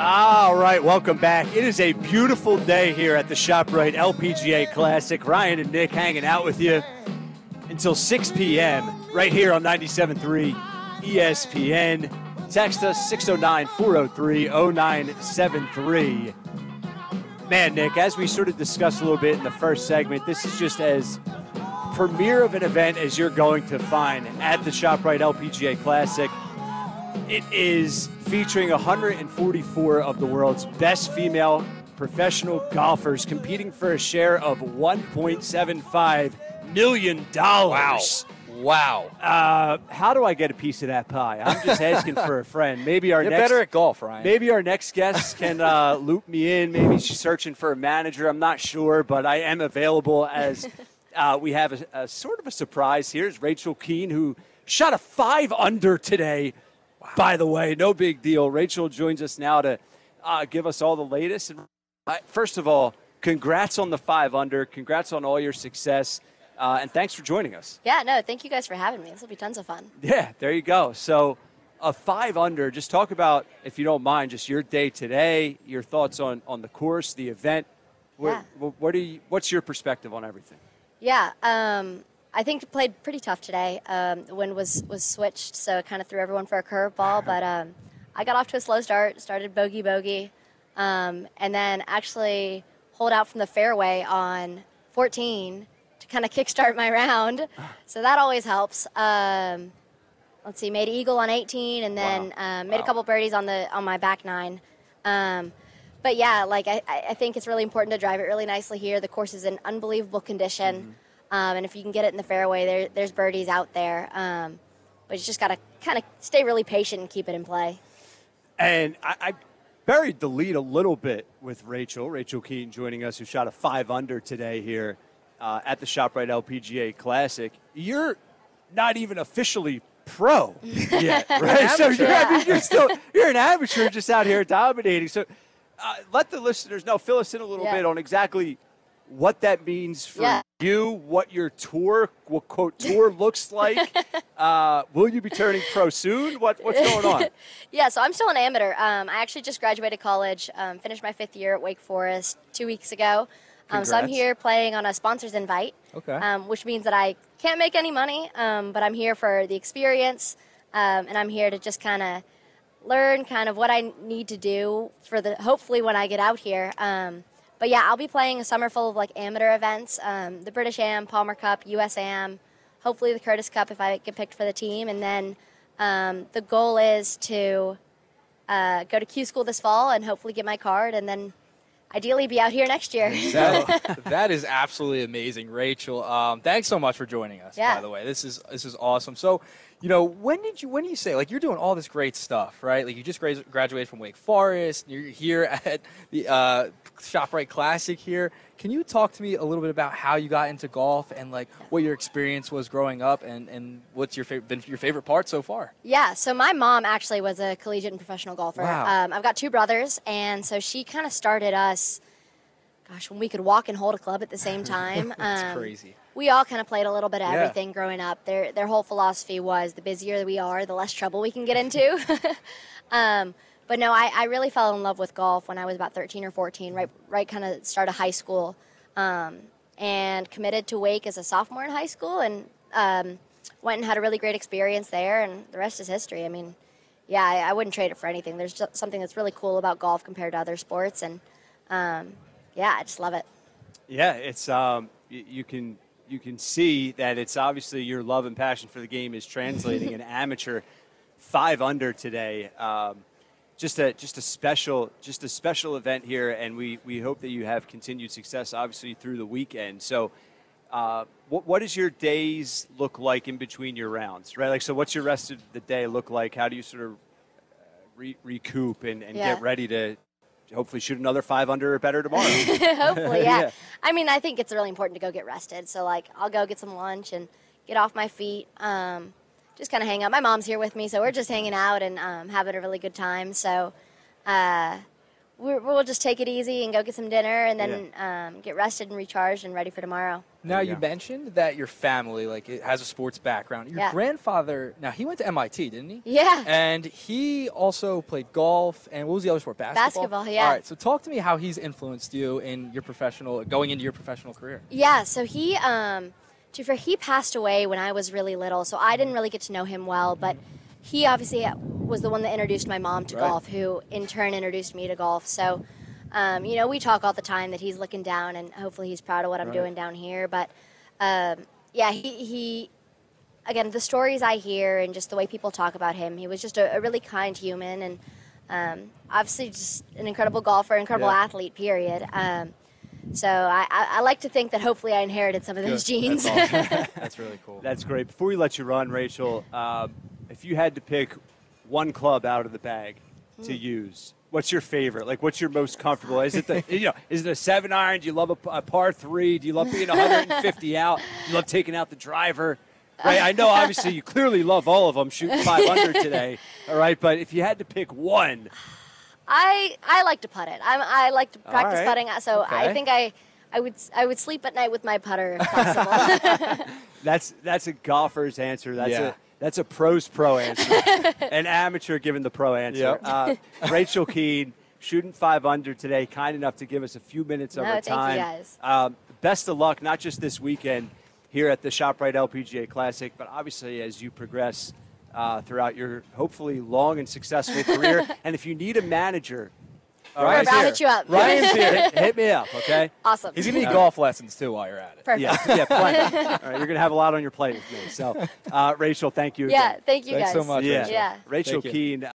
All right, welcome back. It is a beautiful day here at the ShopRite LPGA Classic. Ryan and Nick hanging out with you until 6 p.m. right here on 97.3 ESPN. Text us 609-403-0973. Man, Nick, as we sort of discussed a little bit in the first segment, this is just as premier of an event as you're going to find at the ShopRite LPGA Classic. It is featuring 144 of the world's best female professional golfers competing for a share of $1.75 million. Wow. How do I get a piece of that pie? I'm just asking for a friend. Maybe our You're better at golf, Ryan. Maybe our next guest can loop me in. Maybe she's searching for a manager. I'm not sure, but I am available as we have a sort of a surprise. Here's Rachel Kuehn, who shot a 5-under today. Wow. By the way, no big deal. Rachel joins us now to give us all the latest. And first of all, congrats on the 5-under. Congrats on all your success. And thanks for joining us. Yeah, no, thank you guys for having me. This will be tons of fun. Yeah, there you go. So a 5-under, just talk about, if you don't mind, just your day today, your thoughts on the course, the event. What's your perspective on everything? Yeah, I think it played pretty tough today. The wind was switched, so it kind of threw everyone for a curveball. But I got off to a slow start, started bogey, and then actually holed out from the fairway on 14 to kind of kickstart my round. So that always helps. Let's see, made eagle on 18, and then made a couple birdies on my back 9. But yeah, like I think it's really important to drive it really nicely here. The course is in unbelievable condition. Mm-hmm. And if you can get it in the fairway, there's birdies out there. But you just got to kind of stay really patient and keep it in play. And I buried the lead a little bit with Rachel Kuehn joining us, who shot a 5-under today here at the ShopRite LPGA Classic. You're not even officially pro yet, right? So you're an amateur just out here dominating. So let the listeners know, fill us in a little bit on exactly what that means for you, what your tour, quote, tour looks like. Will you be turning pro soon? What's going on? Yeah, so I'm still an amateur. I actually just graduated college, finished my 5th year at Wake Forest 2 weeks ago. So I'm here playing on a sponsor's invite, which means that I can't make any money, but I'm here for the experience, and I'm here to just kind of learn kind of what I need to do for hopefully when I get out here. But yeah, I'll be playing a summer full of like amateur events, the British Am, Palmer Cup, US Am, hopefully the Curtis Cup if I get picked for the team. And then the goal is to go to Q School this fall and hopefully get my card and then ideally be out here next year. That is absolutely amazing, Rachel. Thanks so much for joining us, by the way. This is awesome. So, when do you say, like, you're doing all this great stuff, right? Like, you just graduated from Wake Forest. You're here at the ShopRite Classic here. Can you talk to me a little bit about how you got into golf and, like, what your experience was growing up and what's been your favorite part so far? Yeah, so my mom actually was a collegiate and professional golfer. Wow. I've got 2 brothers, and so she kind of started us, when we could walk and hold a club at the same time. That's crazy. We all kind of played a little bit of everything growing up. Their whole philosophy was the busier we are, the less trouble we can get into. But no, I really fell in love with golf when I was about 13 or 14, right kind of start of high school, and committed to Wake as a sophomore in high school, and went and had a really great experience there, and the rest is history. I mean, I wouldn't trade it for anything. There's just something that's really cool about golf compared to other sports, and I just love it. Yeah, it's you can see that it's obviously your love and passion for the game is translating. An amateur 5-under today. Just a special event here, and we hope that you have continued success, obviously, through the weekend. So, what does your days look like in between your rounds, right? Like, so what's your rest of the day look like? How do you sort of recoup and get ready to hopefully shoot another 5-under or better tomorrow? Hopefully, yeah. I mean, I think it's really important to go get rested. So, like, I'll go get some lunch and get off my feet. Just kind of hang out. My mom's here with me, so we're just hanging out and having a really good time. So we'll just take it easy and go get some dinner and then get rested and recharged and ready for tomorrow. Now, you mentioned that your family, it has a sports background. Your grandfather, now, he went to MIT, didn't he? Yeah. And he also played golf, and what was the other sport? Basketball, yeah. All right, so talk to me how he's influenced you in your going into your professional career. Yeah, so he passed away when I was really little, so I didn't really get to know him well, but he obviously was the one that introduced my mom to golf, who in turn introduced me to golf. So, we talk all the time that he's looking down, and hopefully he's proud of what I'm doing down here. But, he again, the stories I hear and just the way people talk about him, he was just a really kind human, and obviously just an incredible golfer, incredible athlete, period. So I like to think that hopefully I inherited some of those genes. That's awesome. That's really cool. That's great. Before we let you run, Rachel, if you had to pick one club out of the bag to use, what's your favorite? What's your most comfortable? Is it is it a 7-iron? Do you love a par 3? Do you love being 150 out? Do you love taking out the driver? Right. I know, obviously, you clearly love all of them, shooting 500 today. All right, but if you had to pick one, I like to putt it. I like to practice putting, so I think I would sleep at night with my putter if possible. That's a golfer's answer. That's a pro's pro answer. An amateur giving the pro answer. Yep. Rachel Kuehn, shooting 5 under today, kind enough to give us a few minutes of her time. Thank you guys. Best of luck, not just this weekend here at the ShopRite LPGA Classic, but obviously as you progress throughout your hopefully long and successful career. And if you need a manager, I'll hit you up. Ryan's here. Hit me up, okay? Awesome. He's going to need golf lessons, too, while you're at it. Perfect. Yeah, plenty. All right, you're going to have a lot on your plate with me. So, Rachel, thank you again. Yeah, thank you Thanks guys. so much, Yeah. Rachel. Yeah. Rachel Thank you. Kuehn.